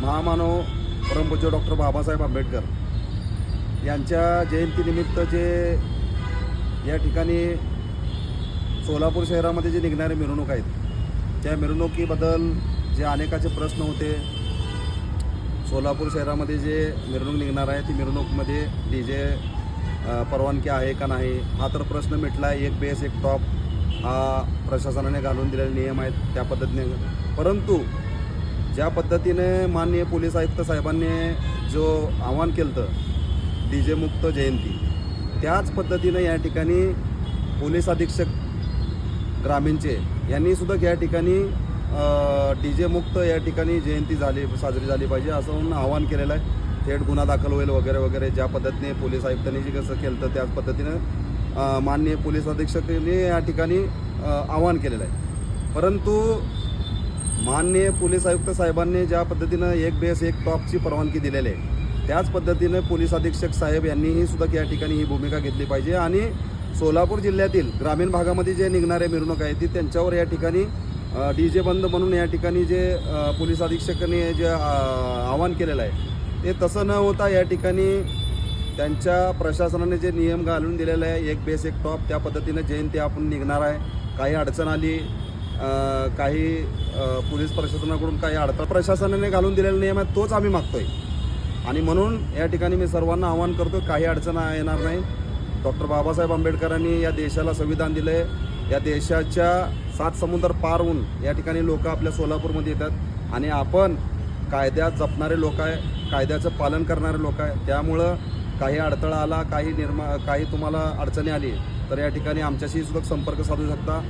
महामानव परमपूज्य डॉक्टर बाबासाहेब आंबेडकर यांच्या जयंतीनिमित्त जे या ठिकाणी सोलापूर शहरामध्ये जे निघणारे मिरवणूक आहेत त्या मिरवणुकीबद्दल जे अनेकाचे प्रश्न होते। सोलापूर शहरामध्ये जे मिरवणूक निघणार आहे ती मिरवणूकमध्ये DJ परवानगी आहे का नाही हा तर प्रश्न मिटला। एक बेस एक टॉप हा प्रशासनाने घालून दिलेले नियम आहेत त्या पद्धतीने, परंतु ज्या पद्धतीने माननीय पोलीस आयुक्त साहेबांनी जो आवाहन केलं होतं DJ मुक्त जयंती, त्याच पद्धतीने या ठिकाणी पोलीस अधीक्षक ग्रामीणचे यांनी सुद्धा या ठिकाणी DJ मुक्त या ठिकाणी जयंती साजरी झाली पाहिजे असं म्हणून आवाहन केलेलं आहे। थेट गुन्हा दाखल होईल वगैरे वगैरे ज्या पद्धतीने पोलीस आयुक्तांनी जे कसं केलं तर त्याच पद्धतीनं माननीय पोलीस अधीक्षकांनी या ठिकाणी आवाहन केलेलं आहे। परंतु माननीय पोलीस आयुक्त साहेबांनी ज्या पद्धतीनं एक बेस एक टॉपची परवानगी दिलेली आहे त्याच पद्धतीनं पोलीस अधीक्षक साहेब यांनीही सुद्धा या ठिकाणी ही भूमिका घेतली पाहिजे आणि सोलापूर जिल्ह्यातील ग्रामीण भागामध्ये जे निघणारे मिरवणूक आहे ती त्यांच्यावर या ठिकाणी DJ बंद म्हणून या ठिकाणी जे पोलीस अधीक्षकांनी जे आवाहन केलेलं आहे ते तसं न होता या ठिकाणी त्यांच्या प्रशासनाने जे नियम घालून दिलेले आहे एक बेस एक टॉप त्या पद्धतीने जयंती आपण निघणार आहे। काही अडचण आली काही पोलीस प्रशासनाकडून काही अडचण प्रशासनाने घालून दिलेला नियम आहे तोच आम्ही मागतोय आणि म्हणून या ठिकाणी मी सर्वांना आवाहन करतो काही अडचण येणार नाही। डॉक्टर बाबासाहेब आंबेडकरांनी या देशाला संविधान दिलं आहे। या देशाच्या 7 समुद्र पार होऊन या ठिकाणी लोक आपल्या सोलापूरमध्ये येतात आणि आपण कायद्यात जपणारे लोक आहे, कायद्याचं पालन करणारे लोक आहे। त्यामुळं काही अडथळा आला काही तुम्हाला अडचणी आली तर या ठिकाणी आमच्याशी सुद्धा संपर्क साधू शकता।